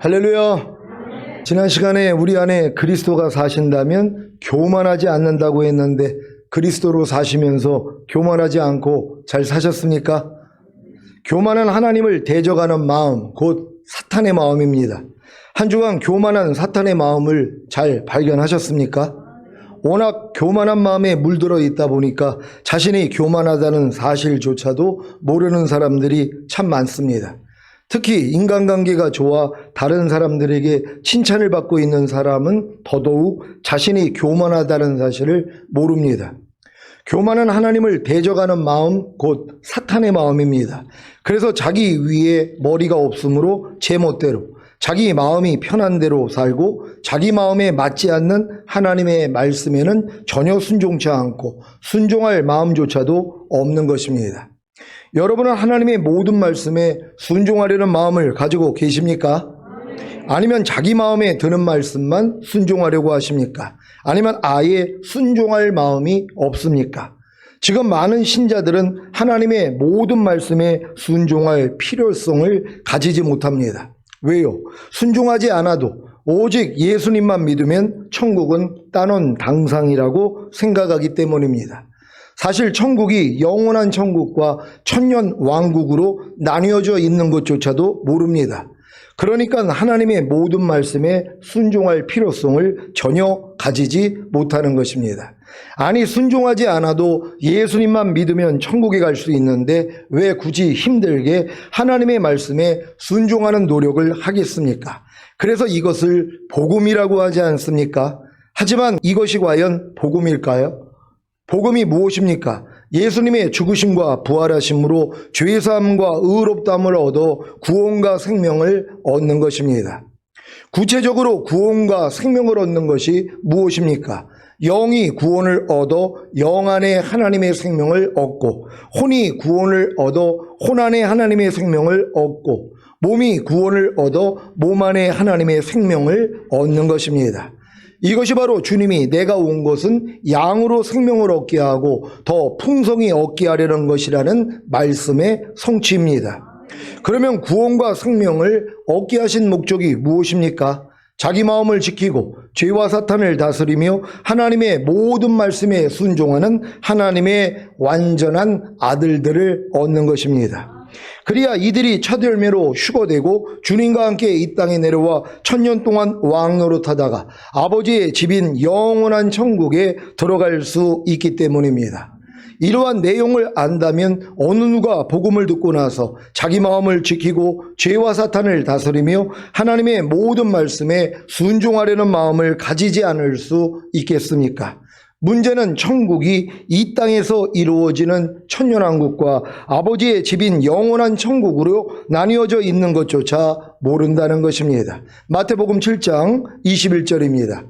할렐루야. 지난 시간에 우리 안에 그리스도가 사신다면 교만하지 않는다고 했는데 그리스도로 사시면서 교만하지 않고 잘 사셨습니까? 교만한 하나님을 대적하는 마음, 곧 사탄의 마음입니다. 한 주간 교만한 사탄의 마음을 잘 발견하셨습니까? 워낙 교만한 마음에 물들어 있다 보니까 자신이 교만하다는 사실조차도 모르는 사람들이 참 많습니다. 특히 인간관계가 좋아 다른 사람들에게 칭찬을 받고 있는 사람은 더더욱 자신이 교만하다는 사실을 모릅니다. 교만은 하나님을 대적하는 마음, 곧 사탄의 마음입니다. 그래서 자기 위에 머리가 없으므로 제멋대로 자기 마음이 편한 대로 살고 자기 마음에 맞지 않는 하나님의 말씀에는 전혀 순종치 않고 순종할 마음조차도 없는 것입니다. 여러분은 하나님의 모든 말씀에 순종하려는 마음을 가지고 계십니까? 아니면 자기 마음에 드는 말씀만 순종하려고 하십니까? 아니면 아예 순종할 마음이 없습니까? 지금 많은 신자들은 하나님의 모든 말씀에 순종할 필요성을 가지지 못합니다. 왜요? 순종하지 않아도 오직 예수님만 믿으면 천국은 따놓은 당상이라고 생각하기 때문입니다. 사실 천국이 영원한 천국과 천년 왕국으로 나뉘어져 있는 것조차도 모릅니다. 그러니까 하나님의 모든 말씀에 순종할 필요성을 전혀 가지지 못하는 것입니다. 아니, 순종하지 않아도 예수님만 믿으면 천국에 갈 수 있는데 왜 굳이 힘들게 하나님의 말씀에 순종하는 노력을 하겠습니까? 그래서 이것을 복음이라고 하지 않습니까? 하지만 이것이 과연 복음일까요? 복음이 무엇입니까? 예수님의 죽으심과 부활하심으로 죄사함과 의롭다함을 얻어 구원과 생명을 얻는 것입니다. 구체적으로 구원과 생명을 얻는 것이 무엇입니까? 영이 구원을 얻어 영 안에 하나님의 생명을 얻고, 혼이 구원을 얻어 혼 안에 하나님의 생명을 얻고, 몸이 구원을 얻어 몸 안에 하나님의 생명을 얻는 것입니다. 이것이 바로 주님이 내가 온 것은 양으로 생명을 얻게 하고 더 풍성히 얻게 하려는 것이라는 말씀의 성취입니다. 그러면 구원과 생명을 얻게 하신 목적이 무엇입니까? 자기 마음을 지키고 죄와 사탄을 다스리며 하나님의 모든 말씀에 순종하는 하나님의 완전한 아들들을 얻는 것입니다. 그래야 이들이 첫 열매로 휴거되고 주님과 함께 이 땅에 내려와 천년 동안 왕노릇하다가 아버지의 집인 영원한 천국에 들어갈 수 있기 때문입니다. 이러한 내용을 안다면 어느 누가 복음을 듣고 나서 자기 마음을 지키고 죄와 사탄을 다스리며 하나님의 모든 말씀에 순종하려는 마음을 가지지 않을 수 있겠습니까? 문제는 천국이 이 땅에서 이루어지는 천년왕국과 아버지의 집인 영원한 천국으로 나뉘어져 있는 것조차 모른다는 것입니다. 마태복음 7장 21절입니다.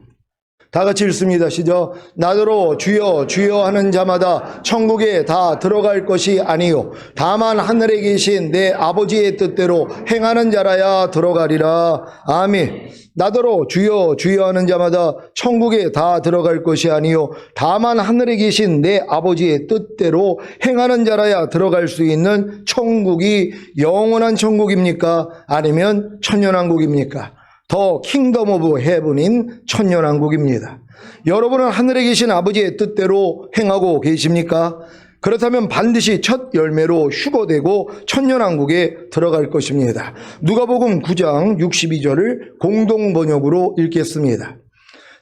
다 같이 읽습니다. 시작. 나더러 주여 주여 하는 자마다 천국에 다 들어갈 것이 아니요 다만 하늘에 계신 내 아버지의 뜻대로 행하는 자라야 들어가리라. 아멘. 나더러 주여 주여 하는 자마다 천국에 다 들어갈 것이 아니요 다만 하늘에 계신 내 아버지의 뜻대로 행하는 자라야 들어갈 수 있는 천국이 영원한 천국입니까? 아니면 천년왕국입니까? 더 킹덤 오브 헤븐인 천년왕국입니다. 여러분은 하늘에 계신 아버지의 뜻대로 행하고 계십니까? 그렇다면 반드시 첫 열매로 휴거되고 천년왕국에 들어갈 것입니다. 누가복음 9장 62절을 공동번역으로 읽겠습니다.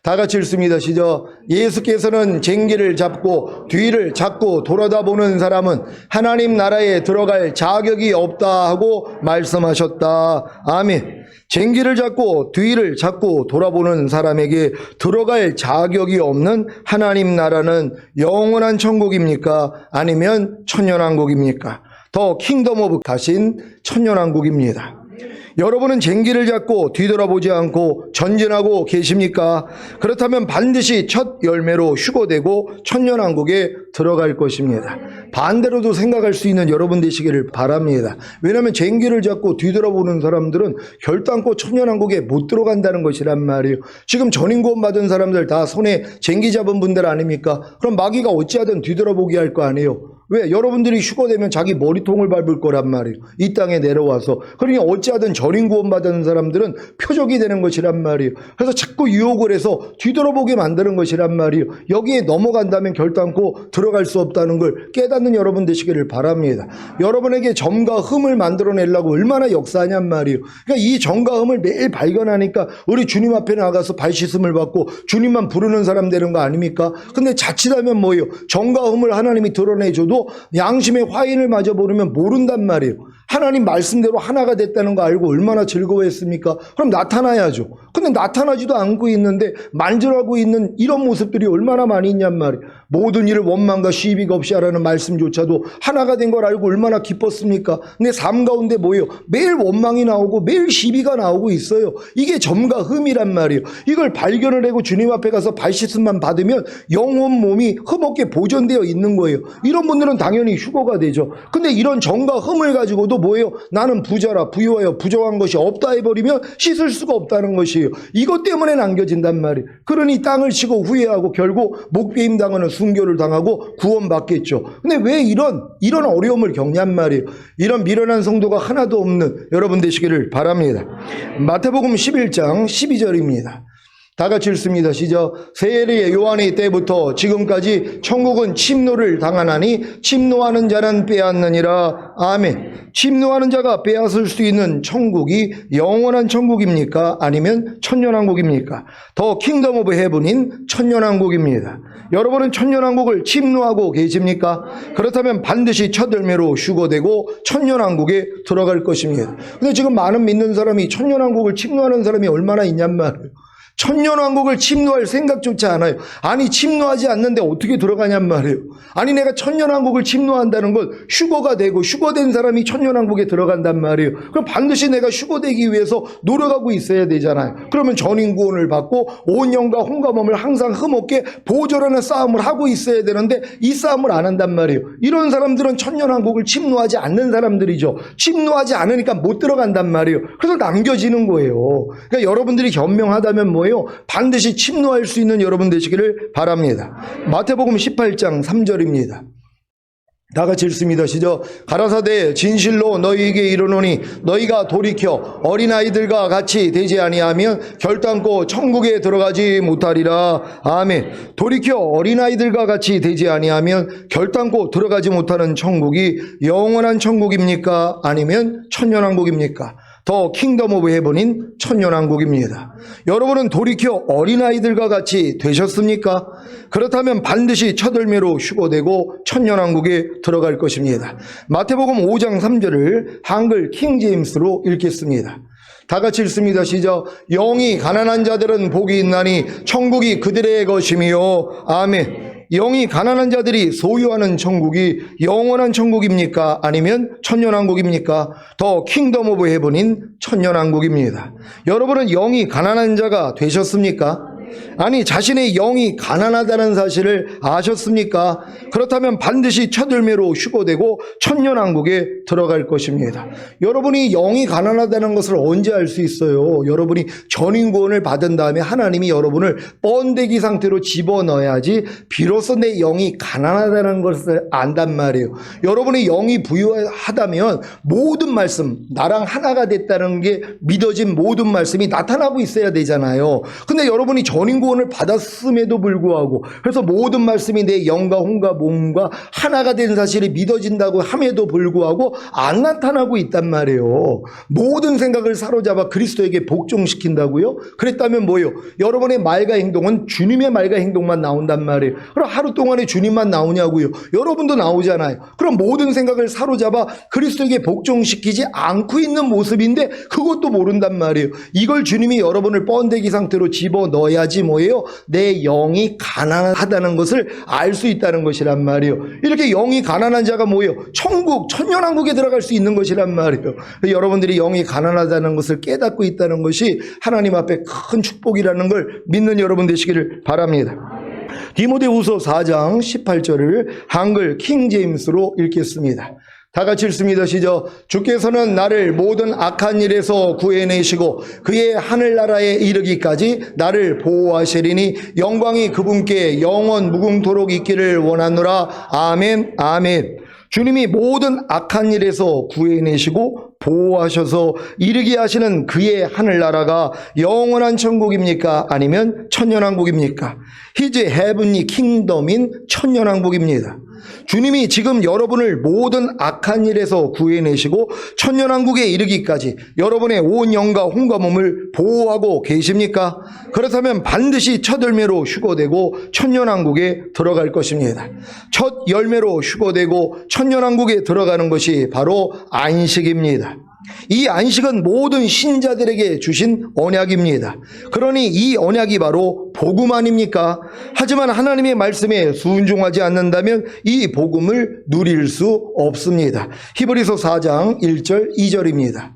다 같이 읽습니다. 시작. 예수께서는 쟁기를 잡고 뒤를 자꾸 돌아다보는 사람은 하나님 나라에 들어갈 자격이 없다 하고 말씀하셨다. 아멘. 쟁기를 잡고 뒤를 자꾸 돌아보는 사람에게 들어갈 자격이 없는 하나님 나라는 영원한 천국입니까? 아니면 천년왕국입니까? 더 킹덤 오브 가신 천년왕국입니다. 여러분은 쟁기를 잡고 뒤돌아보지 않고 전진하고 계십니까? 그렇다면 반드시 첫 열매로 휴거되고 천년왕국에 들어갈 것입니다. 반대로도 생각할 수 있는 여러분 되시기를 바랍니다. 왜냐하면 쟁기를 잡고 뒤돌아보는 사람들은 결단코 천년왕국에 못 들어간다는 것이란 말이에요. 지금 전인구원 받은 사람들 다 손에 쟁기 잡은 분들 아닙니까? 그럼 마귀가 어찌하든 뒤돌아보게 할 거 아니에요. 왜? 여러분들이 휴거 되면 자기 머리통을 밟을 거란 말이에요. 이 땅에 내려와서. 그러니 어찌하든 전인 구원받은 사람들은 표적이 되는 것이란 말이에요. 그래서 자꾸 유혹을 해서 뒤돌아보게 만드는 것이란 말이에요. 여기에 넘어간다면 결단코 들어갈 수 없다는 걸 깨닫는 여러분 되시기를 바랍니다. 여러분에게 점과 흠을 만들어내려고 얼마나 역사하냔 말이에요. 그러니까 이 점과 흠을 매일 발견하니까 우리 주님 앞에 나가서 발 씻음을 받고 주님만 부르는 사람 되는 거 아닙니까? 근데 자칫하면 뭐예요? 점과 흠을 하나님이 드러내줘도 양심의 화인을 마저 모르면 모른단 말이에요. 하나님 말씀대로 하나가 됐다는 거 알고 얼마나 즐거워했습니까? 그럼 나타나야죠. 근데 나타나지도 않고 있는데 만들어가고 있는 이런 모습들이 얼마나 많이 있냔 말이에요. 모든 일을 원망과 시비가 없이 하라는 말씀조차도 하나가 된 걸 알고 얼마나 기뻤습니까? 근데 삶 가운데 뭐예요? 매일 원망이 나오고 매일 시비가 나오고 있어요. 이게 점과 흠이란 말이에요. 이걸 발견을 하고 주님 앞에 가서 발 씻음만 받으면 영혼 몸이 흠없게 보존되어 있는 거예요. 이런 분들은 당연히 휴거가 되죠. 근데 이런 점과 흠을 가지고도 뭐예요? 나는 부자라 부유하여 부정한 것이 없다 해버리면 씻을 수가 없다는 것이에요. 이것 때문에 남겨진단 말이에요. 그러니 땅을 치고 후회하고 결국 목배임 당하는 순교를 당하고 구원받겠죠. 근데 왜 이런 어려움을 겪냔 말이에요. 이런 미련한 성도가 하나도 없는 여러분 되시기를 바랍니다. 마태복음 11장 12절입니다. 다 같이 읽습니다. 시작. 세례 요한의 때부터 지금까지 천국은 침노를 당하나니 침노하는 자는 빼앗느니라. 아멘. 침노하는 자가 빼앗을 수 있는 천국이 영원한 천국입니까? 아니면 천년왕국입니까? 더 킹덤 오브 헤븐인 천년왕국입니다. 여러분은 천년왕국을 침노하고 계십니까? 그렇다면 반드시 첫 열매로 휴거되고 천년왕국에 들어갈 것입니다. 근데 지금 많은 믿는 사람이 천년왕국을 침노하는 사람이 얼마나 있냔 말이에요. 천년왕국을 침노할 생각조차 않아요. 아니 침노하지 않는데 어떻게 들어가냔 말이에요. 아니 내가 천년왕국을 침노한다는 건 휴거가 되고 휴거된 사람이 천년왕국에 들어간단 말이에요. 그럼 반드시 내가 휴거되기 위해서 노력하고 있어야 되잖아요. 그러면 전인구원을 받고 온 영과 혼과 몸을 항상 흠없게 보존하는 싸움을 하고 있어야 되는데 이 싸움을 안 한단 말이에요. 이런 사람들은 천년왕국을 침노하지 않는 사람들이죠. 침노하지 않으니까 못 들어간단 말이에요. 그래서 남겨지는 거예요. 그러니까 여러분들이 현명하다면 뭐예요? 반드시 침노할 수 있는 여러분 되시기를 바랍니다. 마태복음 18장 3절입니다. 다 같이 읽습니다. 시작. 가라사대 진실로 너희에게 이르노니 너희가 돌이켜 어린아이들과 같이 되지 아니하면 결단코 천국에 들어가지 못하리라. 아멘. 돌이켜 어린아이들과 같이 되지 아니하면 결단코 들어가지 못하는 천국이 영원한 천국입니까? 아니면 천년왕국입니까? 더 킹덤 오브 헤븐인 천년왕국입니다. 여러분은 돌이켜 어린아이들과 같이 되셨습니까? 그렇다면 반드시 첫 열매로 휴거되고 천년왕국에 들어갈 것입니다. 마태복음 5장 3절을 한글 킹제임스로 읽겠습니다. 다 같이 읽습니다. 시작. 영이 가난한 자들은 복이 있나니 천국이 그들의 것이며. 아멘. 영이 가난한 자들이 소유하는 천국이 영원한 천국입니까? 아니면 천년왕국입니까? 더 킹덤 오브 헤븐인 천년왕국입니다. 여러분은 영이 가난한 자가 되셨습니까? 아니 자신의 영이 가난하다는 사실을 아셨습니까? 그렇다면 반드시 첫 열매로 휴거되고 천년왕국에 들어갈 것입니다. 여러분이 영이 가난하다는 것을 언제 알 수 있어요? 여러분이 전인구원을 받은 다음에 하나님이 여러분을 번데기 상태로 집어넣어야지 비로소 내 영이 가난하다는 것을 안단 말이에요. 여러분의 영이 부유하다면 모든 말씀, 나랑 하나가 됐다는 게 믿어진 모든 말씀이 나타나고 있어야 되잖아요. 근데 여러분이 전인구원을 받았음에도 불구하고 그래서 모든 말씀이 내 영과 혼과 몸과 하나가 된 사실이 믿어진다고 함에도 불구하고 안 나타나고 있단 말이에요. 모든 생각을 사로잡아 그리스도에게 복종시킨다고요? 그랬다면 뭐예요? 여러분의 말과 행동은 주님의 말과 행동만 나온단 말이에요. 그럼 하루 동안에 주님만 나오냐고요? 여러분도 나오잖아요. 그럼 모든 생각을 사로잡아 그리스도에게 복종시키지 않고 있는 모습인데 그것도 모른단 말이에요. 이걸 주님이 여러분을 번데기 상태로 집어넣어야지 뭐예요? 내 영이 가난하다는 것을 알 수 있다는 것이란 말이에요. 이렇게 영이 가난한 자가 뭐예요? 천국, 천년왕국에 들어갈 수 있는 것이란 말이에요. 여러분들이 영이 가난하다는 것을 깨닫고 있다는 것이 하나님 앞에 큰 축복이라는 걸 믿는 여러분 되시기를 바랍니다. 디모데후서 4장 18절을 한글 킹제임스로 읽겠습니다. 다 같이 읽습니다. 시작. 주께서는 나를 모든 악한 일에서 구해내시고 그의 하늘나라에 이르기까지 나를 보호하시리니 영광이 그분께 영원 무궁토록 있기를 원하노라. 아멘. 아멘. 주님이 모든 악한 일에서 구해내시고 보호하셔서 이르게 하시는 그의 하늘나라가 영원한 천국입니까? 아니면 천년왕국입니까? His heavenly kingdom인 천년왕국입니다. 주님이 지금 여러분을 모든 악한 일에서 구해내시고 천년왕국에 이르기까지 여러분의 온 영과 혼과 몸을 보호하고 계십니까? 그렇다면 반드시 첫 열매로 휴거되고 천년왕국에 들어갈 것입니다. 첫 열매로 휴거되고 천년왕국에 들어가는 것이 바로 안식입니다. 이 안식은 모든 신자들에게 주신 언약입니다. 그러니 이 언약이 바로 복음 아닙니까? 하지만 하나님의 말씀에 순종하지 않는다면 이 복음을 누릴 수 없습니다. 히브리서 4장 1절 2절입니다.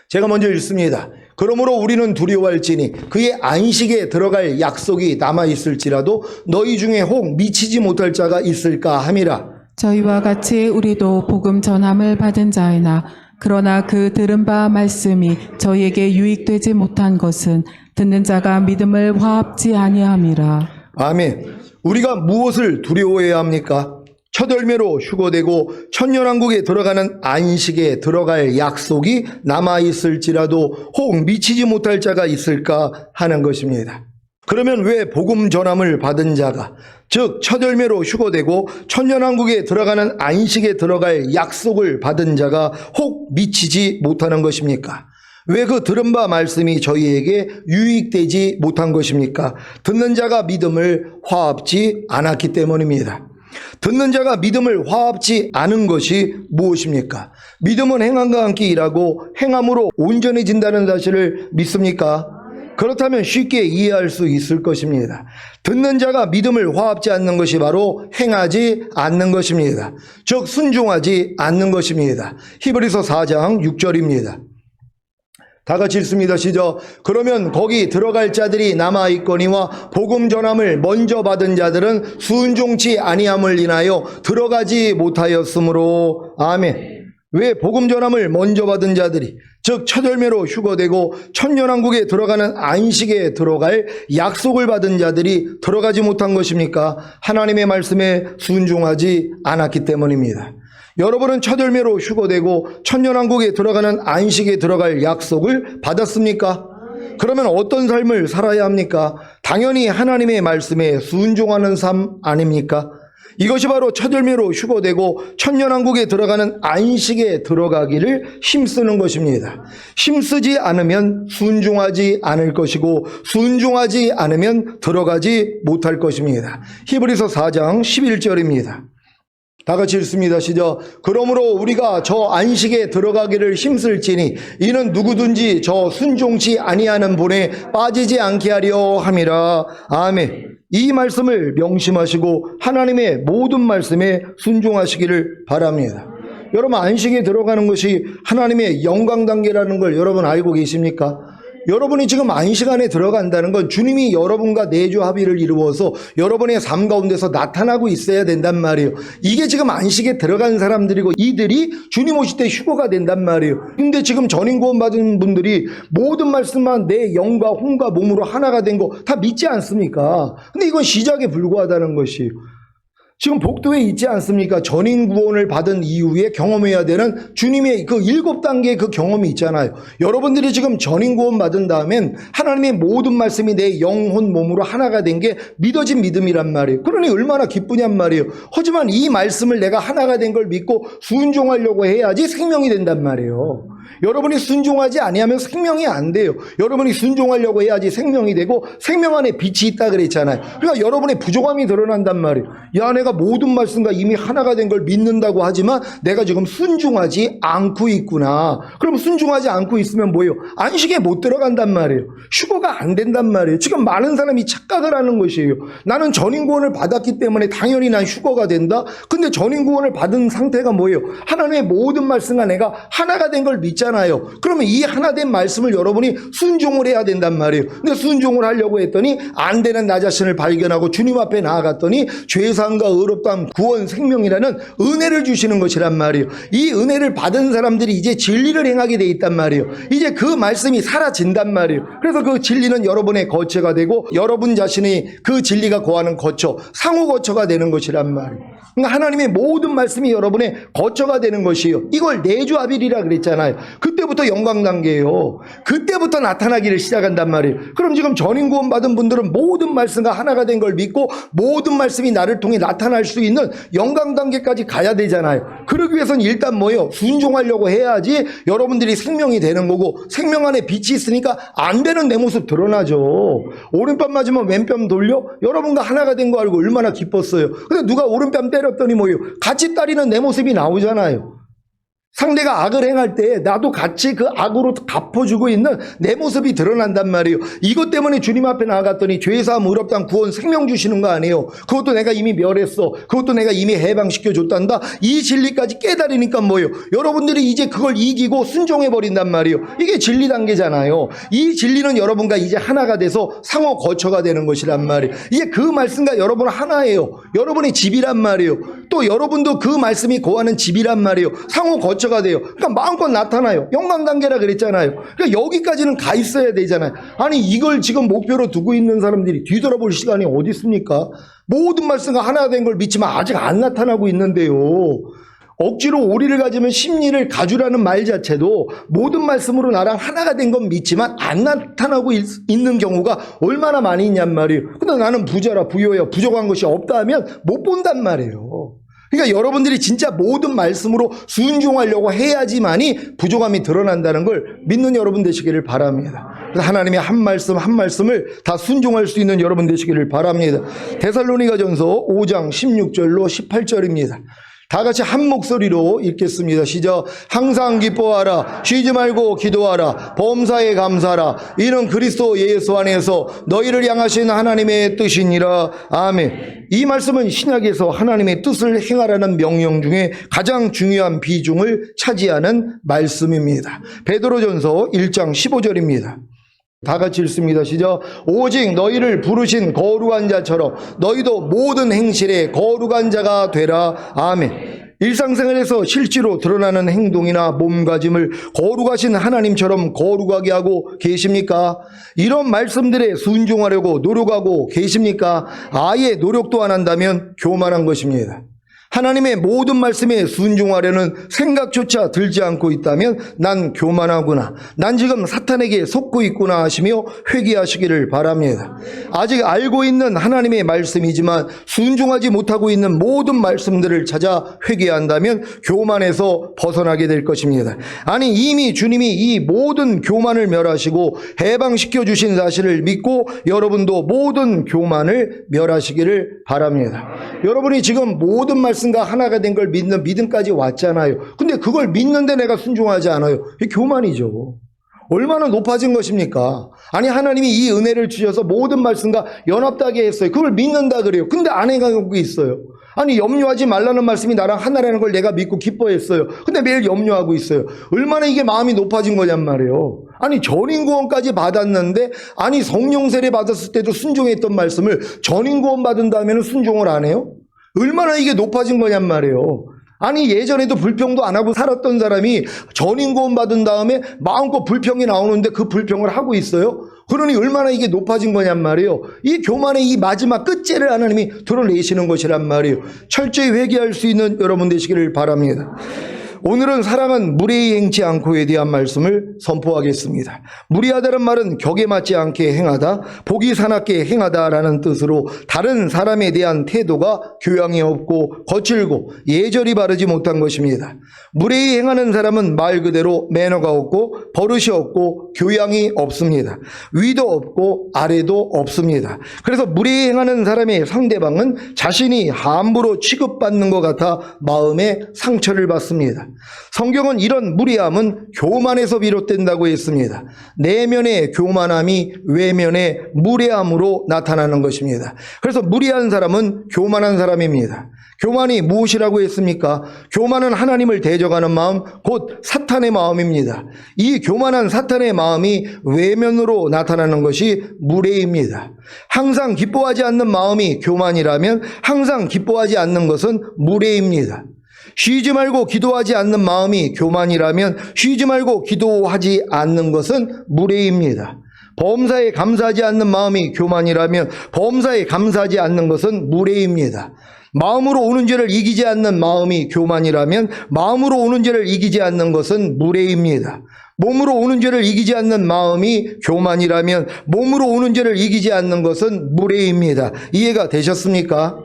제가 먼저 읽습니다. 그러므로 우리는 두려워할지니 그의 안식에 들어갈 약속이 남아있을지라도 너희 중에 혹 미치지 못할 자가 있을까 함이라. 저희와 같이 우리도 복음 전함을 받은 자이나 그러나 그 들은 바 말씀이 저희에게 유익되지 못한 것은 듣는 자가 믿음을 화합지 아니함이라. 아멘. 우리가 무엇을 두려워해야 합니까? 첫 열매로 휴거되고 천년왕국에 들어가는 안식에 들어갈 약속이 남아있을지라도 혹 미치지 못할 자가 있을까 하는 것입니다. 그러면 왜 복음 전함을 받은 자가, 즉 첫 열매로 휴거되고 천년왕국에 들어가는 안식에 들어갈 약속을 받은 자가 혹 미치지 못하는 것입니까? 왜 그 들은 바 말씀이 저희에게 유익되지 못한 것입니까? 듣는 자가 믿음을 화합지 않았기 때문입니다. 듣는 자가 믿음을 화합지 않은 것이 무엇입니까? 믿음은 행함과 함께 일하고 행함으로 온전해진다는 사실을 믿습니까? 그렇다면 쉽게 이해할 수 있을 것입니다. 듣는 자가 믿음을 화합지 않는 것이 바로 행하지 않는 것입니다. 즉 순종하지 않는 것입니다. 히브리서 4장 6절입니다. 다 같이 읽습니다. 시작. 그러면 거기 들어갈 자들이 남아있거니와 복음 전함을 먼저 받은 자들은 순종치 아니함을 인하여 들어가지 못하였으므로. 아멘. 왜 복음 전함을 먼저 받은 자들이, 즉 첫 열매로 휴거되고 천년왕국에 들어가는 안식에 들어갈 약속을 받은 자들이 들어가지 못한 것입니까? 하나님의 말씀에 순종하지 않았기 때문입니다. 여러분은 첫 열매로 휴거되고 천년왕국에 들어가는 안식에 들어갈 약속을 받았습니까? 그러면 어떤 삶을 살아야 합니까? 당연히 하나님의 말씀에 순종하는 삶 아닙니까? 이것이 바로 첫 열매로 휴거되고 천년왕국에 들어가는 안식에 들어가기를 힘쓰는 것입니다. 힘쓰지 않으면 순종하지 않을 것이고 순종하지 않으면 들어가지 못할 것입니다. 히브리서 4장 11절입니다. 다 같이 읽습니다. 시작. 그러므로 우리가 저 안식에 들어가기를 힘쓸지니 이는 누구든지 저 순종치 아니하는 본에 빠지지 않게 하려 함이라. 아멘. 이 말씀을 명심하시고 하나님의 모든 말씀에 순종하시기를 바랍니다. 여러분, 안식에 들어가는 것이 하나님의 영광 단계라는 걸 여러분 알고 계십니까? 여러분이 지금 안식 안에 들어간다는 건 주님이 여러분과 내주 합의를 이루어서 여러분의 삶 가운데서 나타나고 있어야 된단 말이에요. 이게 지금 안식에 들어간 사람들이고 이들이 주님 오실 때 휴거가 된단 말이에요. 근데 지금 전임 구원 받은 분들이 모든 말씀만 내 영과 혼과 몸으로 하나가 된 거 다 믿지 않습니까? 근데 이건 시작에 불과하다는 것이에요. 지금 복도에 있지 않습니까? 전인 구원을 받은 이후에 경험해야 되는 주님의 그 7단계의 그 경험이 있잖아요. 여러분들이 지금 전인 구원 받은 다음엔 하나님의 모든 말씀이 내 영혼 몸으로 하나가 된 게 믿어진 믿음이란 말이에요. 그러니 얼마나 기쁘냔 말이에요. 하지만 이 말씀을 내가 하나가 된 걸 믿고 순종하려고 해야지 생명이 된단 말이에요. 여러분이 순종하지 아니하면 생명이 안 돼요. 여러분이 순종하려고 해야지 생명이 되고 생명 안에 빛이 있다 그랬잖아요. 그러니까 여러분의 부족함이 드러난단 말이에요. 야, 내가 모든 말씀과 이미 하나가 된 걸 믿는다고 하지만 내가 지금 순종하지 않고 있구나. 그럼 순종하지 않고 있으면 뭐예요? 안식에 못 들어간단 말이에요. 휴거가 안 된단 말이에요. 지금 많은 사람이 착각을 하는 것이에요. 나는 전인구원을 받았기 때문에 당연히 난 휴거가 된다. 근데 전인구원을 받은 상태가 뭐예요? 하나님의 모든 말씀과 내가 하나가 된 걸 믿잖아요. 그러면 이 하나 된 말씀을 여러분이 순종을 해야 된단 말이에요. 근데 순종을 하려고 했더니 안 되는 나 자신을 발견하고 주님 앞에 나아갔더니 죄사함과 의롭다함, 구원, 생명이라는 은혜를 주시는 것이란 말이에요. 이 은혜를 받은 사람들이 이제 진리를 행하게 돼 있단 말이에요. 이제 그 말씀이 사라진단 말이에요. 그래서 그 진리는 여러분의 거처가 되고 여러분 자신이 그 진리가 거하는 거처, 상호 거처가 되는 것이란 말이에요. 그러니까 하나님의 모든 말씀이 여러분의 거처가 되는 것이에요. 이걸 내주아빌이라 그랬잖아요. 그때부터 영광 단계예요. 그때부터 나타나기를 시작한단 말이에요. 그럼 지금 전인 구원 받은 분들은 모든 말씀과 하나가 된 걸 믿고 모든 말씀이 나를 통해 나타날 수 있는 영광 단계까지 가야 되잖아요. 그러기 위해서는 일단 뭐예요? 순종하려고 해야지 여러분들이 생명이 되는 거고, 생명 안에 빛이 있으니까 안 되는 내 모습 드러나죠. 오른뺨 맞으면 왼뺨 돌려? 여러분과 하나가 된 거 알고 얼마나 기뻤어요. 근데 누가 오른뺨 때렸더니 뭐예요? 같이 따리는 내 모습이 나오잖아요. 상대가 악을 행할 때 나도 같이 그 악으로 갚아주고 있는 내 모습이 드러난단 말이에요. 이것 때문에 주님 앞에 나아갔더니 죄사함, 의롭다함, 구원, 생명 주시는 거 아니에요. 그것도 내가 이미 멸했어. 그것도 내가 이미 해방시켜줬단다. 이 진리까지 깨달으니까 뭐예요? 여러분들이 이제 그걸 이기고 순종해버린단 말이에요. 이게 진리 단계잖아요. 이 진리는 여러분과 이제 하나가 돼서 상호 거처가 되는 것이란 말이에요. 이게 그 말씀과 여러분 하나예요. 여러분의 집이란 말이에요. 또 여러분도 그 말씀이 거하는 집이란 말이에요. 상호 거처 가 돼요. 그러니까 마음껏 나타나요. 영광 단계라 그랬잖아요. 그러니까 여기까지는 가 있어야 되잖아요. 아니 이걸 지금 목표로 두고 있는 사람들이 뒤돌아볼 시간이 어디 있습니까? 모든 말씀과 하나 된 걸 믿지만 아직 안 나타나고 있는데요. 억지로 오리를 가지면 심리를 가주라는 말 자체도 모든 말씀으로 나랑 하나가 된 건 믿지만 안 나타나고 있는 경우가 얼마나 많이 있냔 말이에요. 근데 나는 부자라 부여야 부족한 것이 없다 하면 못 본단 말이에요. 그러니까 여러분들이 진짜 모든 말씀으로 순종하려고 해야지만이 부족함이 드러난다는 걸 믿는 여러분 되시기를 바랍니다. 그래서 하나님의 한 말씀 한 말씀을 다 순종할 수 있는 여러분 되시기를 바랍니다. 데살로니가전서 5장 16절로 18절입니다. 다 같이 한 목소리로 읽겠습니다. 시작. 항상 기뻐하라. 쉬지 말고 기도하라. 범사에 감사하라. 이는 그리스도 예수 안에서 너희를 향하신 하나님의 뜻이니라. 아멘. 이 말씀은 신약에서 하나님의 뜻을 행하라는 명령 중에 가장 중요한 비중을 차지하는 말씀입니다. 베드로전서 1장 15절입니다. 다 같이 읽습니다. 시작. 오직 너희를 부르신 거룩한 자처럼 너희도 모든 행실에 거룩한 자가 되라. 아멘. 일상생활에서 실제로 드러나는 행동이나 몸가짐을 거룩하신 하나님처럼 거룩하게 하고 계십니까? 이런 말씀들에 순종하려고 노력하고 계십니까? 아예 노력도 안 한다면 교만한 것입니다. 하나님의 모든 말씀에 순종하려는 생각조차 들지 않고 있다면 난 교만하구나. 난 지금 사탄에게 속고 있구나 하시며 회개하시기를 바랍니다. 아직 알고 있는 하나님의 말씀이지만 순종하지 못하고 있는 모든 말씀들을 찾아 회개한다면 교만에서 벗어나게 될 것입니다. 아니 이미 주님이 이 모든 교만을 멸하시고 해방시켜 주신 사실을 믿고 여러분도 모든 교만을 멸하시기를 바랍니다. 여러분이 지금 모든 말씀과 하나가 된 걸 믿는 믿음까지 왔잖아요. 근데 그걸 믿는데 내가 순종하지 않아요. 이게 교만이죠. 얼마나 높아진 것입니까? 아니 하나님이 이 은혜를 주셔서 모든 말씀과 연합하게 했어요. 그걸 믿는다 그래요. 근데 안 해가고 있어요. 아니 염려하지 말라는 말씀이 나랑 하나라는 걸 내가 믿고 기뻐했어요. 근데 매일 염려하고 있어요. 얼마나 이게 마음이 높아진 거냔 말이에요. 아니 전인구원까지 받았는데 아니 성령 세례 받았을 때도 순종했던 말씀을 전인구원 받은 다음에는 순종을 안 해요? 얼마나 이게 높아진 거냔 말이에요. 아니 예전에도 불평도 안 하고 살았던 사람이 전인구원 받은 다음에 마음껏 불평이 나오는데 그 불평을 하고 있어요. 그러니 얼마나 이게 높아진 거냔 말이에요. 이 교만의 이 마지막 끝째를 하나님이 드러내시는 것이란 말이에요. 철저히 회개할 수 있는 여러분 되시기를 바랍니다. 오늘은 사랑은 무례히 행치 않고에 대한 말씀을 선포하겠습니다. 무례하다는 말은 격에 맞지 않게 행하다, 복이 사납게 행하다라는 뜻으로 다른 사람에 대한 태도가 교양이 없고 거칠고 예절이 바르지 못한 것입니다. 무례히 행하는 사람은 말 그대로 매너가 없고 버릇이 없고 교양이 없습니다. 위도 없고 아래도 없습니다. 그래서 무례히 행하는 사람의 상대방은 자신이 함부로 취급받는 것 같아 마음에 상처를 받습니다. 성경은 이런 무례함은 교만에서 비롯된다고 했습니다. 내면의 교만함이 외면의 무례함으로 나타나는 것입니다. 그래서 무례한 사람은 교만한 사람입니다. 교만이 무엇이라고 했습니까? 교만은 하나님을 대적하는 마음, 곧 사탄의 마음입니다. 이 교만한 사탄의 마음이 외면으로 나타나는 것이 무례입니다. 항상 기뻐하지 않는 마음이 교만이라면 항상 기뻐하지 않는 것은 무례입니다. 쉬지 말고 기도하지 않는 마음이 교만이라면 쉬지 말고 기도하지 않는 것은 무례입니다. 범사에 감사하지 않는 마음이 교만이라면 범사에 감사하지 않는 것은 무례입니다. 마음으로 오는 죄를 이기지 않는 마음이 교만이라면 마음으로 오는 죄를 이기지 않는 것은 무례입니다. 몸으로 오는 죄를 이기지 않는 마음이 교만이라면 몸으로 오는 죄를 이기지 않는 것은 무례입니다. 이해가 되셨습니까?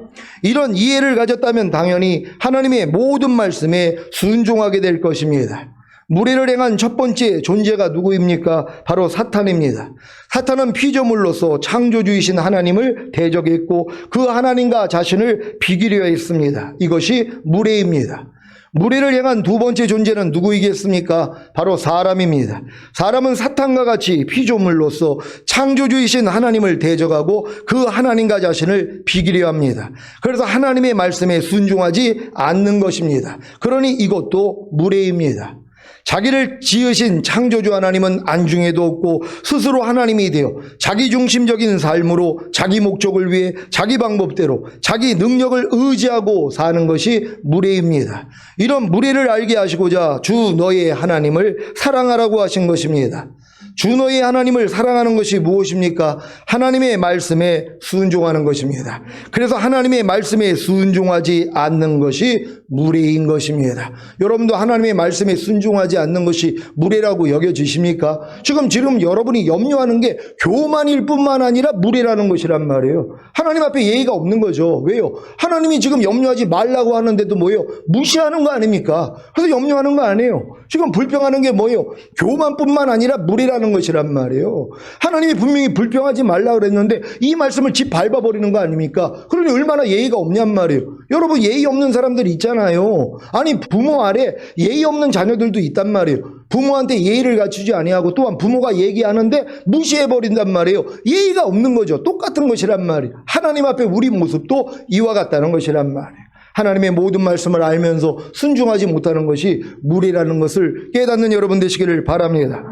이런 이해를 가졌다면 당연히 하나님의 모든 말씀에 순종하게 될 것입니다. 무례를 행한 첫 번째 존재가 누구입니까? 바로 사탄입니다. 사탄은 피조물로서 창조주이신 하나님을 대적했고 그 하나님과 자신을 비기려 했습니다. 이것이 무례입니다. 무례를 행한 두 번째 존재는 누구이겠습니까? 바로 사람입니다. 사람은 사탄과 같이 피조물로서 창조주이신 하나님을 대적하고 그 하나님과 자신을 비기려 합니다. 그래서 하나님의 말씀에 순종하지 않는 것입니다. 그러니 이것도 무례입니다. 자기를 지으신 창조주 하나님은 안중에도 없고 스스로 하나님이 되어 자기중심적인 삶으로 자기 목적을 위해 자기 방법대로 자기 능력을 의지하고 사는 것이 무례입니다. 이런 무례를 알게 하시고자 주 너의 하나님을 사랑하라고 하신 것입니다. 주 너의 하나님을 사랑하는 것이 무엇입니까? 하나님의 말씀에 순종하는 것입니다. 그래서 하나님의 말씀에 순종하지 않는 것이 무례인 것입니다. 여러분도 하나님의 말씀에 순종하지 않는 것이 무례라고 여겨지십니까? 지금 여러분이 염려하는 게 교만일 뿐만 아니라 무례라는 것이란 말이에요. 하나님 앞에 예의가 없는 거죠. 왜요? 하나님이 지금 염려하지 말라고 하는데도 뭐예요? 무시하는 거 아닙니까? 그래서 염려하는 거 아니에요. 지금 불평하는 게 뭐예요? 교만뿐만 아니라 무례라는 것이란 말이에요. 하나님이 분명히 불평하지 말라고 그랬는데 이 말씀을 집 밟아버리는 거 아닙니까? 그러니 얼마나 예의가 없냔 말이에요. 여러분 예의 없는 사람들이 있잖아요. 아니 부모 아래 예의 없는 자녀들도 있단 말이에요. 부모한테 예의를 갖추지 아니하고 또한 부모가 얘기하는데 무시해버린단 말이에요. 예의가 없는 거죠. 똑같은 것이란 말이에요. 하나님 앞에 우리 모습도 이와 같다는 것이란 말이에요. 하나님의 모든 말씀을 알면서 순종하지 못하는 것이 무례라는 것을 깨닫는 여러분 되시기를 바랍니다.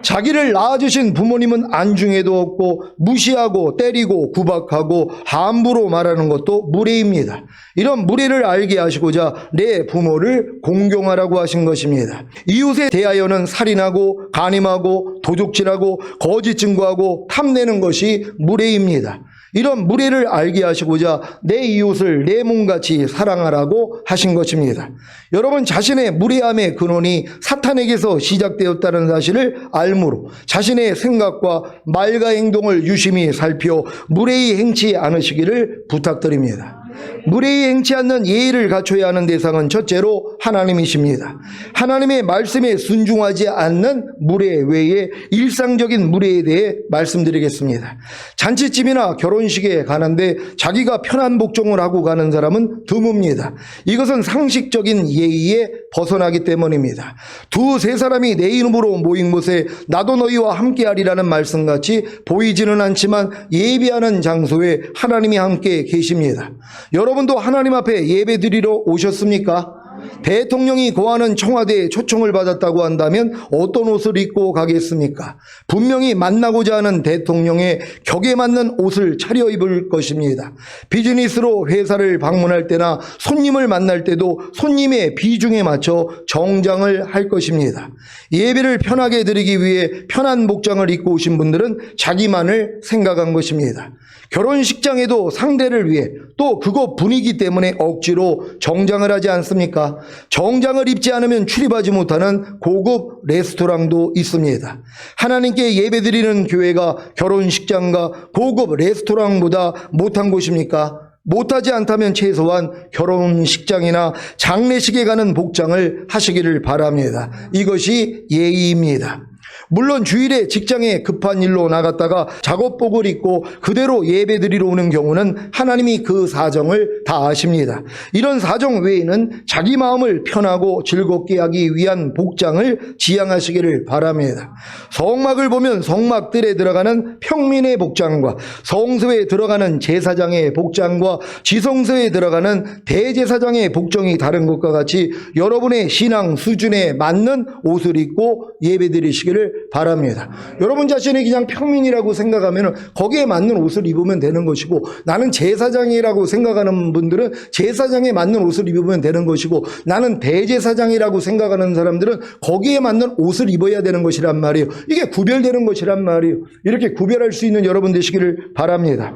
자기를 낳아주신 부모님은 안중에도 없고 무시하고 때리고 구박하고 함부로 말하는 것도 무례입니다. 이런 무례를 알게 하시고자 내 부모를 공경하라고 하신 것입니다. 이웃에 대하여는 살인하고 간임하고 도둑질하고 거짓 증거하고 탐내는 것이 무례입니다. 이런 무례를 알게 하시고자 내 이웃을 내 몸같이 사랑하라고 하신 것입니다. 여러분 자신의 무례함의 근원이 사탄에게서 시작되었다는 사실을 알므로 자신의 생각과 말과 행동을 유심히 살펴 무례히 행치 않으시기를 부탁드립니다. 무례히 행치 않는 예의를 갖춰야 하는 대상은 첫째로 하나님이십니다. 하나님의 말씀에 순종하지 않는 무례 외에 일상적인 무례에 대해 말씀드리겠습니다. 잔치집이나 결혼식에 가는데 자기가 편한 복종을 하고 가는 사람은 드뭅니다. 이것은 상식적인 예의에 벗어나기 때문입니다. 두세 사람이 내 이름으로 모인 곳에 나도 너희와 함께하리라는 말씀같이 보이지는 않지만 예배하는 장소에 하나님이 함께 계십니다. 여러분도 하나님 앞에 예배드리러 오셨습니까? 대통령이 거하는 청와대에 초청을 받았다고 한다면 어떤 옷을 입고 가겠습니까? 분명히 만나고자 하는 대통령의 격에 맞는 옷을 차려입을 것입니다. 비즈니스로 회사를 방문할 때나 손님을 만날 때도 손님의 비중에 맞춰 정장을 할 것입니다. 예배를 편하게 드리기 위해 편한 복장을 입고 오신 분들은 자기만을 생각한 것입니다. 결혼식장에도 상대를 위해 또 그거 분위기 때문에 억지로 정장을 하지 않습니까? 정장을 입지 않으면 출입하지 못하는 고급 레스토랑도 있습니다. 하나님께 예배드리는 교회가 결혼식장과 고급 레스토랑보다 못한 곳입니까? 못하지 않다면 최소한 결혼식장이나 장례식에 가는 복장을 하시기를 바랍니다. 이것이 예의입니다. 물론 주일에 직장에 급한 일로 나갔다가 작업복을 입고 그대로 예배드리러 오는 경우는 하나님이 그 사정을 다 아십니다. 이런 사정 외에는 자기 마음을 편하고 즐겁게 하기 위한 복장을 지향하시기를 바랍니다. 성막을 보면 성막들에 들어가는 평민의 복장과 성소에 들어가는 제사장의 복장과 지성소에 들어가는 대제사장의 복장이 다른 것과 같이 여러분의 신앙 수준에 맞는 옷을 입고 예배드리시기를 하시기를 바랍니다. 여러분 자신이 그냥 평민이라고 생각하면 거기에 맞는 옷을 입으면 되는 것이고, 나는 제사장이라고 생각하는 분들은 제사장에 맞는 옷을 입으면 되는 것이고, 나는 대제사장이라고 생각하는 사람들은 거기에 맞는 옷을 입어야 되는 것이란 말이에요. 이게 구별되는 것이란 말이에요. 이렇게 구별할 수 있는 여러분 되시기를 바랍니다.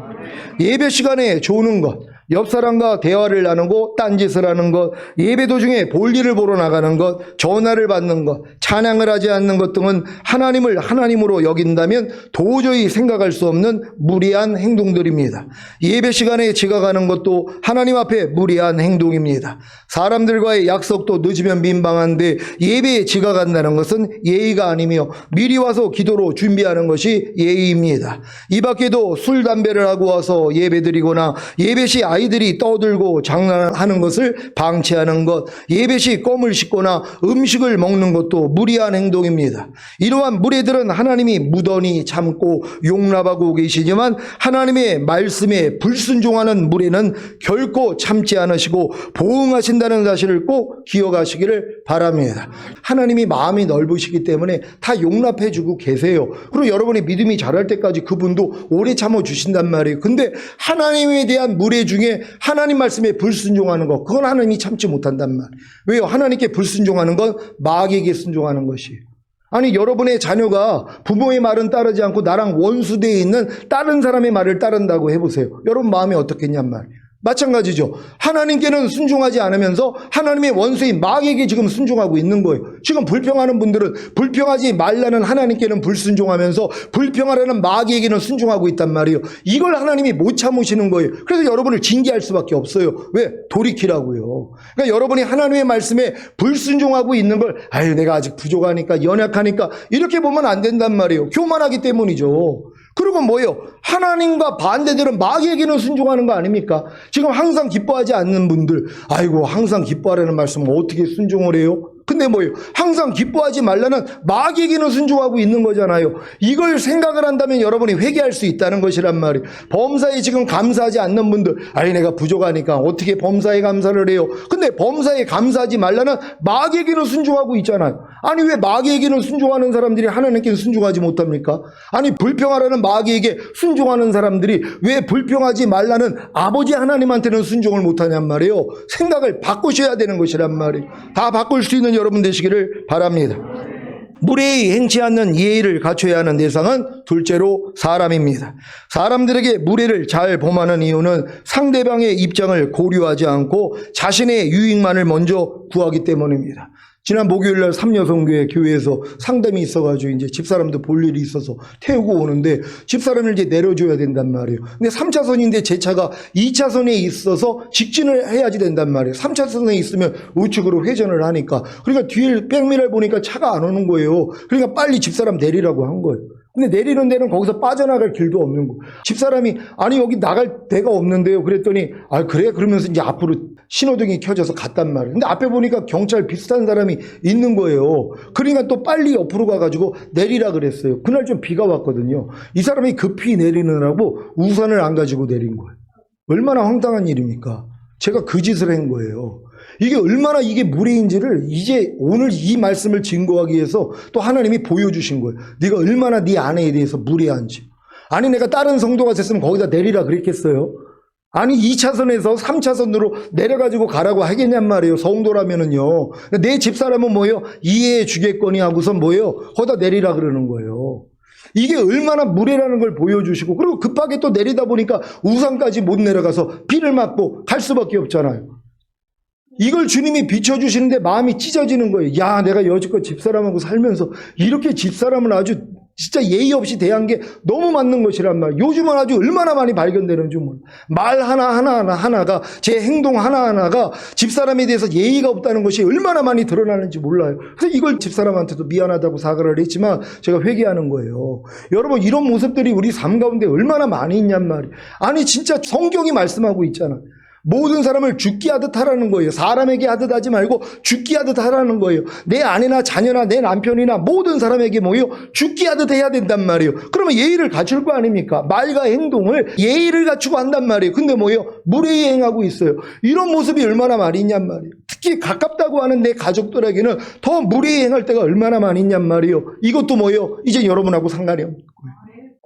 예배 시간에 조는 것, 옆 사람과 대화를 나누고 딴짓을 하는 것, 예배 도중에 볼일을 보러 나가는 것, 전화를 받는 것, 찬양을 하지 않는 것 등은 하나님을 하나님으로 여긴다면 도저히 생각할 수 없는 무리한 행동들입니다. 예배 시간에 지각하는 것도 하나님 앞에 무리한 행동입니다. 사람들과의 약속도 늦으면 민망한데 예배에 지각한다는 것은 예의가 아니며 미리 와서 기도로 준비하는 것이 예의입니다. 이 밖에도 술, 담배를 하고 와서 예배드리거나 예배 시 아이들이 떠들고 장난하는 것을 방치하는 것, 예배 시 껌을 씹거나 음식을 먹는 것도 무리한 행동입니다. 이러한 무례들은 하나님이 무던히 참고 용납하고 계시지만 하나님의 말씀에 불순종하는 무례는 결코 참지 않으시고 보응하신다는 사실을 꼭 기억하시기를 바랍니다. 하나님이 마음이 넓으시기 때문에 다 용납해 주고 계세요. 그리고 여러분이 믿음이 자랄 때까지 그분도 오래 참아 주신단 말이에요. 근데 하나님에 대한 무례 중에 하나님 말씀에 불순종하는 것, 그건 하나님이 참지 못한단 말이에요. 왜요? 하나님께 불순종하는 건 마귀에게 순종하는 것이에요. 아니, 여러분의 자녀가 부모의 말은 따르지 않고 나랑 원수되어 있는 다른 사람의 말을 따른다고 해보세요. 여러분 마음이 어떻겠냔 말이에요. 마찬가지죠. 하나님께는 순종하지 않으면서 하나님의 원수인 마귀에게 지금 순종하고 있는 거예요. 지금 불평하는 분들은 불평하지 말라는 하나님께는 불순종하면서 불평하라는 마귀에게는 순종하고 있단 말이에요. 이걸 하나님이 못 참으시는 거예요. 그래서 여러분을 징계할 수밖에 없어요. 왜? 돌이키라고요. 그러니까 여러분이 하나님의 말씀에 불순종하고 있는 걸 아유 내가 아직 부족하니까 연약하니까 이렇게 보면 안 된단 말이에요. 교만하기 때문이죠. 그리고 뭐예요? 하나님과 반대되는 마귀에게는 순종하는 거 아닙니까? 지금 항상 기뻐하지 않는 분들, 아이고 항상 기뻐하라는 말씀은 어떻게 순종을 해요? 근데 뭐예요? 항상 기뻐하지 말라는 마귀에게는 순종하고 있는 거잖아요. 이걸 생각을 한다면 여러분이 회개할 수 있다는 것이란 말이에요. 범사에 지금 감사하지 않는 분들, 아니 내가 부족하니까 어떻게 범사에 감사를 해요? 근데 범사에 감사하지 말라는 마귀에게는 순종하고 있잖아요. 아니 왜 마귀에게는 순종하는 사람들이 하나님께는 순종하지 못합니까? 아니 불평하라는 마귀에게 순종하는 사람들이 왜 불평하지 말라는 아버지 하나님한테는 순종을 못하냔 말이에요. 생각을 바꾸셔야 되는 것이란 말이에요. 다 바꿀 수 있는 여러분 되시기를 바랍니다. 무례히 행치 않는 예의를 갖춰야 하는 대상은 둘째로 사람입니다. 사람들에게 무례를 잘 범하는 이유는 상대방의 입장을 고려하지 않고 자신의 유익만을 먼저 구하기 때문입니다. 지난 목요일날 삼여성교회 교회에서 상담이 있어가지고 이제 집사람도 볼 일이 있어서 태우고 오는데 집사람을 이제 내려줘야 된단 말이에요. 근데 3차선인데 제 차가 2차선에 있어서 직진을 해야지 된단 말이에요. 3차선에 있으면 우측으로 회전을 하니까. 그러니까 뒤에 백미러를 보니까 차가 안 오는 거예요. 그러니까 빨리 집사람 내리라고 한 거예요. 근데 내리는 데는 거기서 빠져나갈 길도 없는 거예요. 집사람이 아니 여기 나갈 데가 없는데요. 그랬더니 아 그래? 그러면서 이제 앞으로 신호등이 켜져서 갔단 말이에요. 근데 앞에 보니까 경찰 비슷한 사람이 있는 거예요. 그러니까 또 빨리 옆으로 가가지고 내리라 그랬어요. 그날 좀 비가 왔거든요. 이 사람이 급히 내리느라고 우산을 안 가지고 내린 거예요. 얼마나 황당한 일입니까? 제가 그 짓을 한 거예요. 이게 얼마나 이게 무례인지를 이제 오늘 이 말씀을 증거하기 위해서 또 하나님이 보여주신 거예요. 네가 얼마나 네 아내에 대해서 무례한지. 아니 내가 다른 성도가 됐으면 거기다 내리라 그랬겠어요? 아니 2차선에서 3차선으로 내려가지고 가라고 하겠냔 말이에요. 성도라면은요. 내 집사람은 뭐예요? 이해해 주겠거니 하고선 뭐예요? 거기다 내리라 그러는 거예요. 이게 얼마나 무례라는 걸 보여주시고 그리고 급하게 또 내리다 보니까 우산까지 못 내려가서 비를 맞고 갈 수밖에 없잖아요. 이걸 주님이 비춰주시는데 마음이 찢어지는 거예요. 야, 내가 여지껏 집사람하고 살면서 이렇게 집사람을 아주 진짜 예의 없이 대한 게 너무 맞는 것이란 말이에요. 요즘은 아주 얼마나 많이 발견되는지 몰라요. 말 하나가 제 행동 하나하나가 집사람에 대해서 예의가 없다는 것이 얼마나 많이 드러나는지 몰라요. 그래서 이걸 집사람한테도 미안하다고 사과를 했지만 제가 회개하는 거예요. 여러분 이런 모습들이 우리 삶 가운데 얼마나 많이 있냔 말이에요. 아니 진짜 성경이 말씀하고 있잖아요. 모든 사람을 죽게 하듯 하라는 거예요. 사람에게 하듯 하지 말고 죽게 하듯 하라는 거예요. 내 아내나 자녀나 내 남편이나 모든 사람에게 뭐예요? 죽게 하듯 해야 된단 말이에요. 그러면 예의를 갖출 거 아닙니까? 말과 행동을 예의를 갖추고 한단 말이에요. 근데 뭐예요? 무례히 행하고 있어요. 이런 모습이 얼마나 많이 있냔 말이에요. 특히 가깝다고 하는 내 가족들에게는 더 무례히 행할 때가 얼마나 많이 있냔 말이에요. 이것도 뭐예요? 이제 여러분하고 상관이 없는 거예요.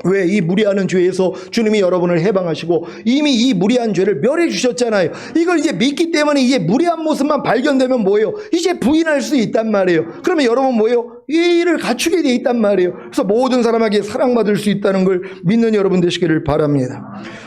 왜? 이 무리하는 죄에서 주님이 여러분을 해방하시고 이미 이 무리한 죄를 멸해 주셨잖아요. 이걸 이제 믿기 때문에 이제 무리한 모습만 발견되면 뭐예요? 이제 부인할 수 있단 말이에요. 그러면 여러분 뭐예요? 예의를 갖추게 돼 있단 말이에요. 그래서 모든 사람에게 사랑받을 수 있다는 걸 믿는 여러분 되시기를 바랍니다.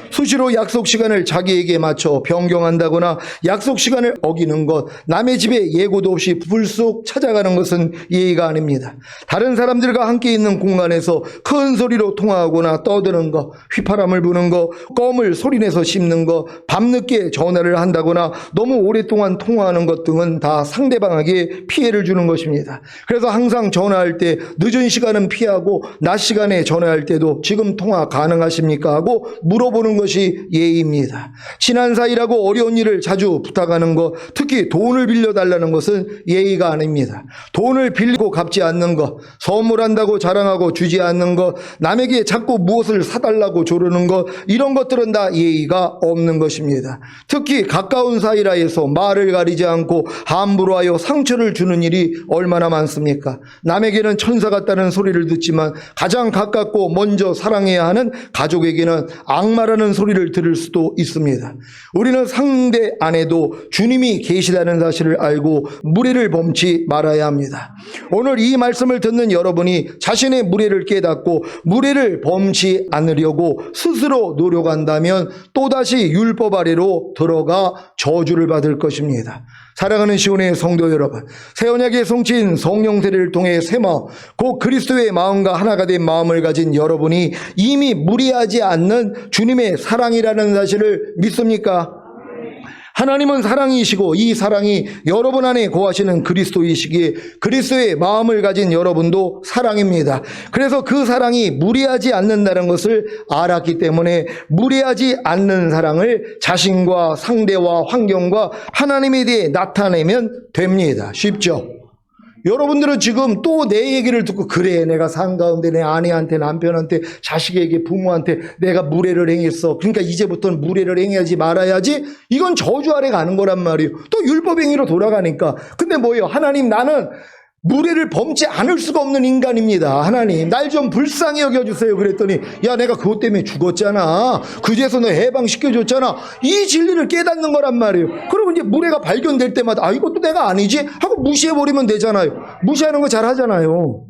수시로 약속 시간을 자기에게 맞춰 변경한다거나 약속 시간을 어기는 것, 남의 집에 예고도 없이 불쑥 찾아가는 것은 예의가 아닙니다. 다른 사람들과 함께 있는 공간에서 큰 소리로 통화하거나 떠드는 것, 휘파람을 부는 것, 껌을 소리내서 씹는 것, 밤늦게 전화를 한다거나 너무 오랫동안 통화하는 것 등은 다 상대방에게 피해를 주는 것입니다. 그래서 항상 전화할 때 늦은 시간은 피하고 낮 시간에 전화할 때도 지금 통화 가능하십니까? 하고 물어보는 것이 예의입니다. 친한 사이라고 어려운 일을 자주 부탁하는 것, 특히 돈을 빌려달라는 것은 예의가 아닙니다. 돈을 빌리고 갚지 않는 것, 선물한다고 자랑하고 주지 않는 것, 남에게 자꾸 무엇을 사달라고 조르는 것, 이런 것들은 다 예의가 없는 것입니다. 특히 가까운 사이라 해서 말을 가리지 않고 함부로 하여 상처를 주는 일이 얼마나 많습니까? 남에게는 천사 같다는 소리를 듣지만 가장 가깝고 먼저 사랑해야 하는 가족에게는 악마라는 소리를 들을 수도 있습니다. 우리는 상대 안에도 주님이 계시다는 사실을 알고 무례를 범치 말아야 합니다. 오늘 이 말씀을 듣는 여러분이 자신의 무례를 깨닫고 무례를 범치 않으려고 스스로 노력한다면 또다시 율법 아래로 들어가 저주를 받을 것입니다. 사랑하는 시온의 성도 여러분, 새 언약의 성취인 성령 세례를 통해 새 마음, 곧 그리스도의 마음과 하나가 된 마음을 가진 여러분이 이미 무리하지 않는 주님의 사랑이라는 사실을 믿습니까? 하나님은 사랑이시고 이 사랑이 여러분 안에 거하시는 그리스도이시기에 그리스도의 마음을 가진 여러분도 사랑입니다. 그래서 그 사랑이 무리하지 않는다는 것을 알았기 때문에 무리하지 않는 사랑을 자신과 상대와 환경과 하나님에 대해 나타내면 됩니다. 쉽죠? 여러분들은 지금 또 내 얘기를 듣고 그래 내가 산 가운데 내 아내한테 남편한테 자식에게 부모한테 내가 무례를 행했어. 그러니까 이제부터는 무례를 행해야지 말아야지. 이건 저주 아래 가는 거란 말이에요. 또 율법행위로 돌아가니까. 근데 뭐예요? 하나님 나는 무례를 범치 않을 수가 없는 인간입니다. 하나님 날 좀 불쌍히 여겨주세요. 그랬더니 야 내가 그것 때문에 죽었잖아. 그 죄에서 너 해방시켜줬잖아. 이 진리를 깨닫는 거란 말이에요. 그러면 이제 무례가 발견될 때마다 아 이것도 내가 아니지 하고 무시해버리면 되잖아요. 무시하는 거 잘하잖아요.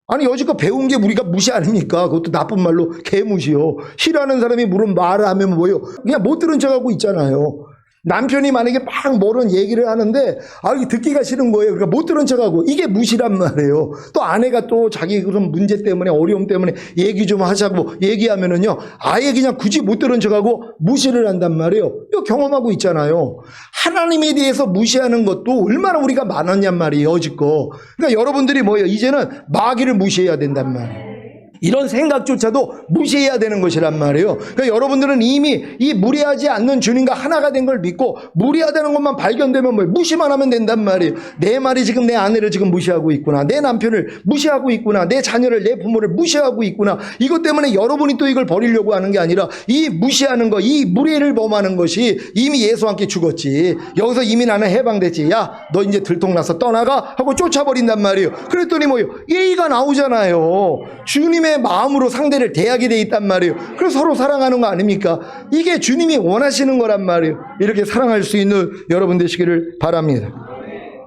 아니 여지껏 배운 게 우리가 무시 아닙니까? 그것도 나쁜 말로 개무시요. 싫어하는 사람이 물은 말을 하면 뭐예요? 그냥 못 들은 척하고 있잖아요. 남편이 만약에 막 뭐런 얘기를 하는데 이게 듣기가 싫은 거예요. 그러니까 못 들은 척하고 이게 무시란 말이에요. 또 아내가 또 자기 그런 문제 때문에 어려움 때문에 얘기 좀 하자고 얘기하면은요 아예 그냥 굳이 못 들은 척하고 무시를 한단 말이에요. 이거 경험하고 있잖아요. 하나님에 대해서 무시하는 것도 얼마나 우리가 많았냔 말이에요. 여지껏. 그러니까 여러분들이 뭐예요? 이제는 마귀를 무시해야 된단 말이에요. 이런 생각조차도 무시해야 되는 것이란 말이에요. 그러니까 여러분들은 이미 이 무리하지 않는 주님과 하나가 된 걸 믿고 무리하다는 것만 발견되면 뭐 무시만 하면 된단 말이에요. 내 말이 지금 내 아내를 지금 무시하고 있구나. 내 남편을 무시하고 있구나. 내 자녀를 내 부모를 무시하고 있구나. 이것 때문에 여러분이 또 이걸 버리려고 하는 게 아니라 이 무시하는 거, 이 무례를 범하는 것이 이미 예수와 함께 죽었지. 여기서 이미 나는 해방됐지. 야, 너 이제 들통나서 떠나가 하고 쫓아버린단 말이에요. 그랬더니 뭐요? 예의가 나오잖아요. 주님의 마음으로 상대를 대하게 돼 있단 말이에요. 그래서 서로 사랑하는 거 아닙니까? 이게 주님이 원하시는 거란 말이에요. 이렇게 사랑할 수 있는 여러분 되시기를 바랍니다.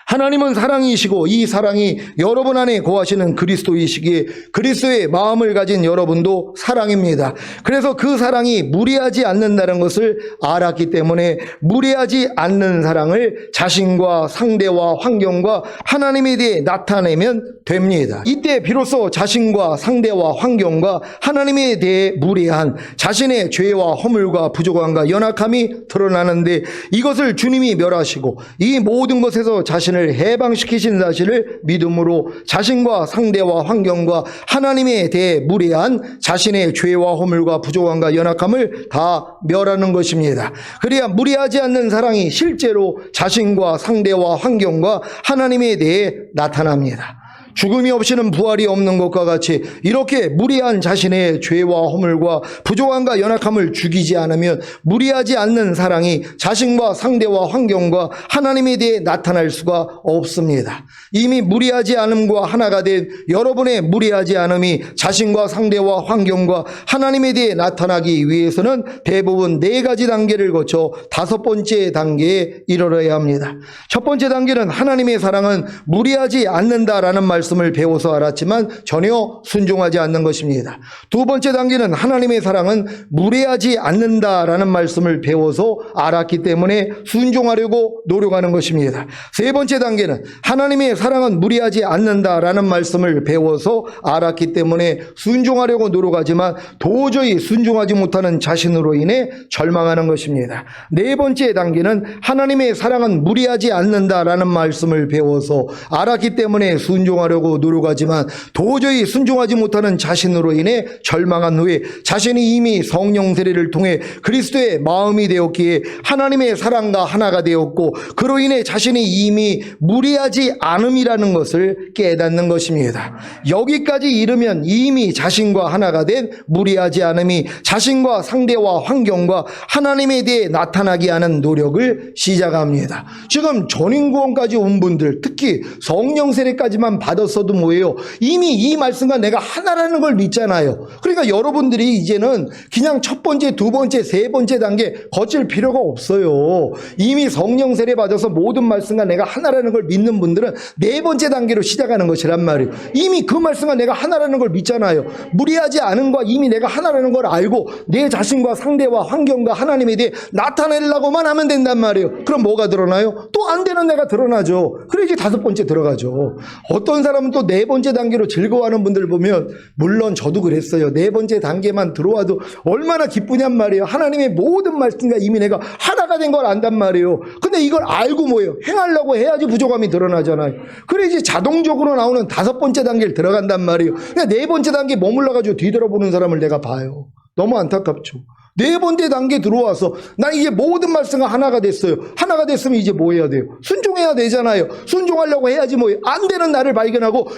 하나님은 사랑이시고 이 사랑이 여러분 안에 거하시는 그리스도이시기에 그리스도의 마음을 가진 여러분도 사랑입니다. 그래서 그 사랑이 무리하지 않는다는 것을 알았기 때문에 무리하지 않는 사랑을 자신과 상대와 환경과 하나님에 대해 나타내면 됩니다. 이때 비로소 자신과 상대와 환경과 하나님에 대해 무례한 자신의 죄와 허물과 부족함과 연약함이 드러나는데 이것을 주님이 멸하시고 이 모든 것에서 자신을 자신을 해방시키신 사실을 믿음으로 자신과 상대와 환경과 하나님에 대해 무례한 자신의 죄와 허물과 부족함과 연약함을 다 멸하는 것입니다. 그래야 무례하지 않는 사랑이 실제로 자신과 상대와 환경과 하나님에 대해 나타납니다. 죽음이 없이는 부활이 없는 것과 같이 이렇게 무리한 자신의 죄와 허물과 부족함과 연약함을 죽이지 않으면 무리하지 않는 사랑이 자신과 상대와 환경과 하나님에 대해 나타날 수가 없습니다. 이미 무리하지 않음과 하나가 된 여러분의 무리하지 않음이 자신과 상대와 환경과 하나님에 대해 나타나기 위해서는 대부분 4가지 단계를 거쳐 5번째 단계에 이르러야 합니다. 첫 번째 단계는 하나님의 사랑은 무리하지 않는다라는 말씀을 배워서 알았지만 전혀 순종하지 않는 것입니다. 두 번째 단계는 하나님의 사랑은 무례하지 않는다라는 말씀을 배워서 알았기 때문에 순종하려고 노력하는 것입니다. 세 번째 단계는 하나님의 사랑은 무례하지 않는다라는 말씀을 배워서 알았기 때문에 순종하려고 노력하지만 도저히 순종하지 못하는 자신으로 인해 절망하는 것입니다. 네 번째 단계는 하나님의 사랑은 무례하지 않는다라는 말씀을 배워서 알았기 때문에 순종하려고 노력하지만 도저히 순종하지 못하는 자신으로 인해 절망한 후에 자신이 이미 성령 세례를 통해 그리스도의 마음이 되었기에 하나님의 사랑과 하나가 되었고 그로 인해 자신이 이미 무례하지 않음이라는 것을 깨닫는 것입니다. 여기까지 이르면 이미 자신과 하나가 된 무례하지 않음이 자신과 상대와 환경과 하나님에 대해 나타나게 하는 노력을 시작합니다. 지금 전인구원까지 온 분들, 특히 성령 세례까지만 받았어도 뭐예요? 이미 이 말씀과 내가 하나라는 걸 믿잖아요. 그러니까 여러분들이 이제는 그냥 첫 번째, 두 번째, 세 번째 단계 거칠 필요가 없어요. 이미 성령 세례 받아서 모든 말씀과 내가 하나라는 걸 믿는 분들은 네 번째 단계로 시작하는 것이란 말이에요. 이미 그 말씀과 내가 하나라는 걸 믿잖아요. 무리하지 않은 거 이미 내가 하나라는 걸 알고 내 자신과 상대와 환경과 하나님에 대해 나타내려고만 하면 된단 말이에요. 그럼 뭐가 드러나요? 또 안 되는 내가 드러나죠. 그래 이제 5번째 들어가죠. 어떤 사람은 또 네 번째 단계로 즐거워하는 분들 보면 물론 저도 그랬어요. 네 번째 단계만 들어와도 얼마나 기쁘냔 말이에요. 하나님의 모든 말씀과 이미 내가 하나가 된 걸 안단 말이에요. 근데 이걸 알고 뭐예요? 행하려고 해야지 부족함이 드러나잖아요. 그래 이제 자동적으로 나오는 5번째 단계를 들어간단 말이에요. 그냥 네 번째 단계에 머물러가지고 뒤돌아보는 사람을 내가 봐요. 너무 안타깝죠. 네 번째 단계 들어와서 나 이제 모든 말씀과 하나가 됐어요. 하나가 됐으면 이제 뭐 해야 돼요? 순종해야 되잖아요. 순종하려고 해야지 뭐예요? 안 되는 나를 발견하고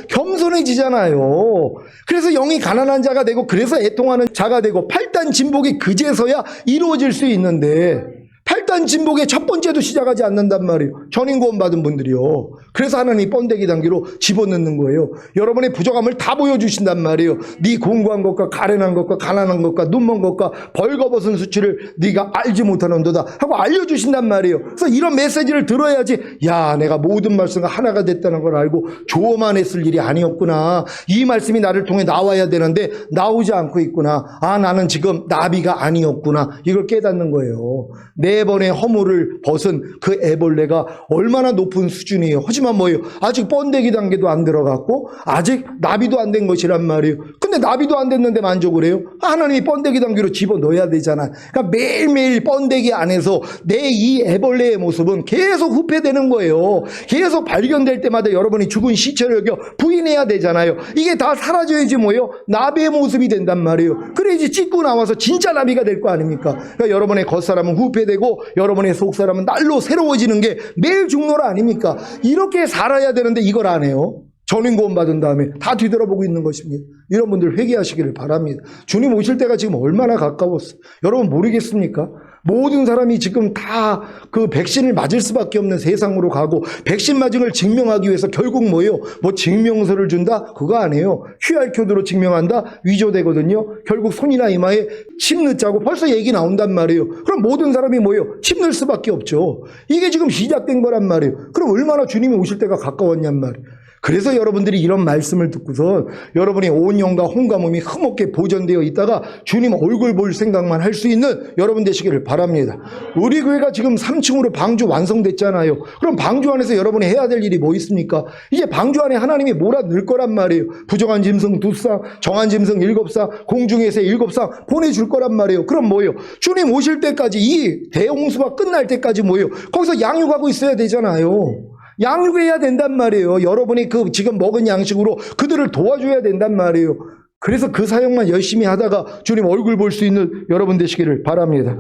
겸손해지잖아요. 그래서 영이 가난한 자가 되고 그래서 애통하는 자가 되고 8단 진복이 그제서야 이루어질 수 있는데 8단 진복의 첫 번째도 시작하지 않는단 말이에요. 전인구원 받은 분들이요. 그래서 하나님이 번데기 단계로 집어넣는 거예요. 여러분의 부족함을 다 보여주신단 말이에요. 네 공고한 것과 가련한 것과 가난한 것과 눈먼 것과 벌거벗은 수치를 네가 알지 못하는도다 하고 알려주신단 말이에요. 그래서 이런 메시지를 들어야지 야 내가 모든 말씀과 하나가 됐다는 걸 알고 조어만 했을 일이 아니었구나. 이 말씀이 나를 통해 나와야 되는데 나오지 않고 있구나. 아 나는 지금 나비가 아니었구나. 이걸 깨닫는 거예요. 네 번의 허물을 벗은 그 애벌레가 얼마나 높은 수준이에요. 하지만 뭐예요? 아직 번데기 단계도 안 들어갔고 아직 나비도 안 된 것이란 말이에요. 근데 나비도 안 됐는데 만족을 해요? 하나님이 번데기 단계로 집어넣어야 되잖아요. 그러니까 매일매일 번데기 안에서 내 이 애벌레의 모습은 계속 후패되는 거예요. 계속 발견될 때마다 여러분이 죽은 시체를 여겨 부인해야 되잖아요. 이게 다 사라져야지 뭐예요? 나비의 모습이 된단 말이에요. 그래야지 찢고 나와서 진짜 나비가 될 거 아닙니까? 그러니까 여러분의 겉사람은 후패되고 여러분의 속사람은 날로 새로워지는 게 매일 중노라 아닙니까? 이렇게 살아야 되는데 이걸 안 해요. 전인구원 받은 다음에 다 뒤돌아보고 있는 것입니다. 이런 분들 회개하시기를 바랍니다. 주님 오실 때가 지금 얼마나 가까웠어. 여러분 모르겠습니까? 모든 사람이 지금 다 그 백신을 맞을 수밖에 없는 세상으로 가고 백신 맞은 걸 증명하기 위해서 결국 뭐예요? 뭐 증명서를 준다? 그거 아니에요. QR코드로 증명한다? 위조되거든요. 결국 손이나 이마에 칩 넣자고 벌써 얘기 나온단 말이에요. 그럼 모든 사람이 뭐예요? 칩 넣을 수밖에 없죠. 이게 지금 시작된 거란 말이에요. 그럼 얼마나 주님이 오실 때가 가까웠냔 말이에요. 그래서 여러분들이 이런 말씀을 듣고서 여러분의 온 영과 혼과 몸이 흠없게 보존되어 있다가 주님 얼굴 볼 생각만 할 수 있는 여러분 되시기를 바랍니다. 우리 교회가 지금 3층으로 방주 완성됐잖아요. 그럼 방주 안에서 여러분이 해야 될 일이 뭐 있습니까? 이제 방주 안에 하나님이 몰아넣을 거란 말이에요. 부정한 짐승 2쌍, 정한 짐승 7쌍, 공중에서 7쌍 보내줄 거란 말이에요. 그럼 뭐예요? 주님 오실 때까지 이 대홍수가 끝날 때까지 뭐예요? 거기서 양육하고 있어야 되잖아요. 양육해야 된단 말이에요. 여러분이 그 지금 먹은 양식으로 그들을 도와줘야 된단 말이에요. 그래서 그 사역만 열심히 하다가 주님 얼굴 볼 수 있는 여러분 되시기를 바랍니다.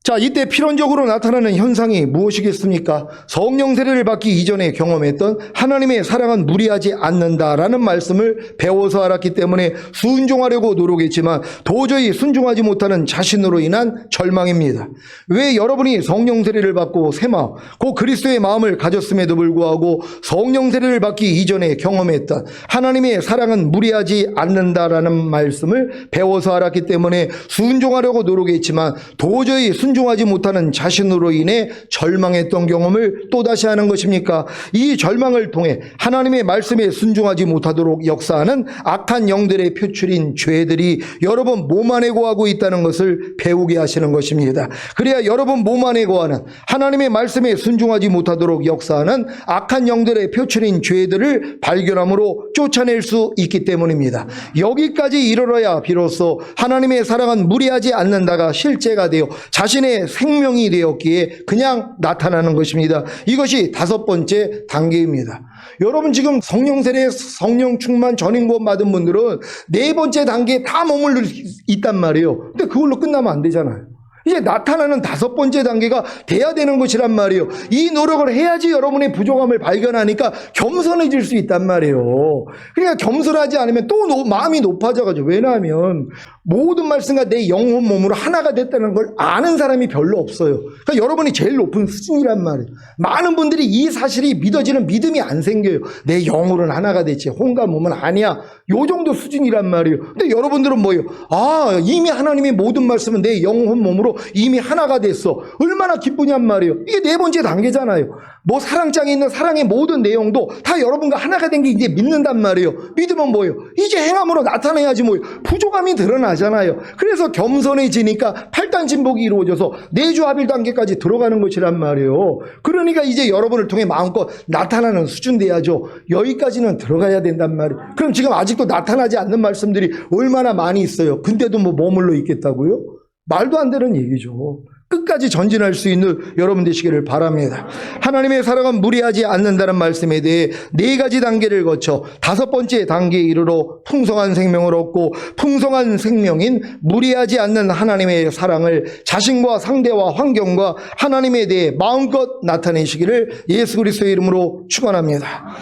자, 이때 필연적으로 나타나는 현상이 무엇이겠습니까? 성령 세례를 받기 이전에 경험했던 하나님의 사랑은 무리하지 않는다라는 말씀을 배워서 알았기 때문에 순종하려고 노력했지만 도저히 순종하지 못하는 자신으로 인한 절망입니다. 왜 여러분이 성령 세례를 받고 새 마음, 그 그리스도의 마음을 가졌음에도 불구하고 성령 세례를 받기 이전에 경험했던 하나님의 사랑은 무리하지 않는다라는 말씀을 배워서 알았기 때문에 순종하려고 노력했지만 도저히 순종하지 못하는 자신으로 인해 절망했던 경험을 또다시 하는 것입니까? 이 절망을 통해 하나님의 말씀에 순종하지 못하도록 역사하는 악한 영들의 표출인 죄들이 여러분 몸 안에 거하고 있다는 것을 배우게 하시는 것입니다. 그래야 여러분 몸 안에 거하는 하나님의 말씀에 순종하지 못하도록 역사하는 악한 영들의 표출인 죄들을 발견함으로 쫓아낼 수 있기 때문입니다. 여기까지 이르러야 비로소 하나님의 사랑은 무리하지 않는다가 실제가 되어 자신의 생명이 되었기에 그냥 나타나는 것입니다. 이것이 5번째 단계입니다. 여러분 지금 성령 세례, 성령 충만, 전인권 받은 분들은 4번째 단계에 다 머물러 있단 말이에요. 근데 그걸로 끝나면 안 되잖아요. 이제 나타나는 5번째 단계가 돼야 되는 것이란 말이에요. 이 노력을 해야지 여러분의 부족함을 발견하니까 겸손해질 수 있단 말이에요. 그러니까 겸손하지 않으면 또 마음이 높아져가지고, 왜냐하면 모든 말씀과 내 영혼 몸으로 하나가 됐다는 걸 아는 사람이 별로 없어요. 그러니까 여러분이 제일 높은 수준이란 말이에요. 많은 분들이 이 사실이 믿어지는 믿음이 안 생겨요. 내 영혼은 하나가 됐지 혼과 몸은 아니야. 요 정도 수준이란 말이에요. 근데 여러분들은 뭐예요? 아, 이미 하나님의 모든 말씀은 내 영혼 몸으로 이미 하나가 됐어. 얼마나 기쁘냔 말이에요. 이게 4번째 단계잖아요. 뭐 사랑장에 있는 사랑의 모든 내용도 다 여러분과 하나가 된 게 이제 믿는단 말이에요. 믿으면 뭐예요? 이제 행함으로 나타내야지 뭐예요? 부족함이 드러나잖아요. 그래서 겸손해지니까 8단 진복이 이루어져서 내주합일 단계까지 들어가는 것이란 말이에요. 그러니까 이제 여러분을 통해 마음껏 나타나는 수준 돼야죠. 여기까지는 들어가야 된단 말이에요. 그럼 지금 아직도 나타나지 않는 말씀들이 얼마나 많이 있어요. 근데도 뭐 머물러 있겠다고요? 말도 안 되는 얘기죠. 끝까지 전진할 수 있는 여러분 되시기를 바랍니다. 하나님의 사랑은 무리하지 않는다는 말씀에 대해 4가지 단계를 거쳐 5번째 단계에 이르러 풍성한 생명을 얻고 풍성한 생명인 무리하지 않는 하나님의 사랑을 자신과 상대와 환경과 하나님에 대해 마음껏 나타내시기를 예수 그리스도의 이름으로 축원합니다.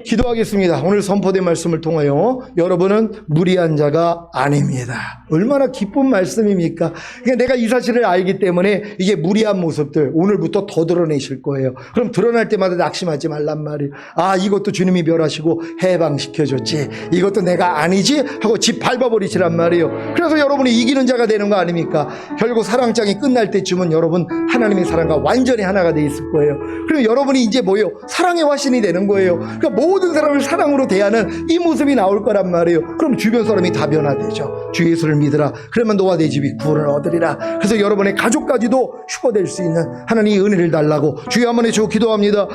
기도하겠습니다. 오늘 선포된 말씀을 통하여 여러분은 무리한 자가 아닙니다. 얼마나 기쁜 말씀입니까? 그러니까 내가 이 사실을 알기 때문에 이게 무리한 모습들 오늘부터 더 드러내실 거예요. 그럼 드러날 때마다 낙심하지 말란 말이에요. 아, 이것도 주님이 멸하시고 해방시켜줬지. 이것도 내가 아니지 하고 집 밟아버리시란 말이에요. 그래서 여러분이 이기는 자가 되는 거 아닙니까? 결국 사랑장이 끝날 때쯤은 여러분 하나님의 사랑과 완전히 하나가 돼 있을 거예요. 그럼 여러분이 이제 뭐예요? 사랑의 화신이 되는 거예요. 그러니까 모든 사람을 사랑으로 대하는 이 모습이 나올 거란 말이에요. 그럼 주변 사람이 다 변화되죠. 주 예수를 믿으라. 그러면 너와 내 집이 구원을 얻으리라. 그래서 여러분의 가족까지도 휴거될 수 있는 하나님의 은혜를 달라고 주여 한번 해주고 기도합니다.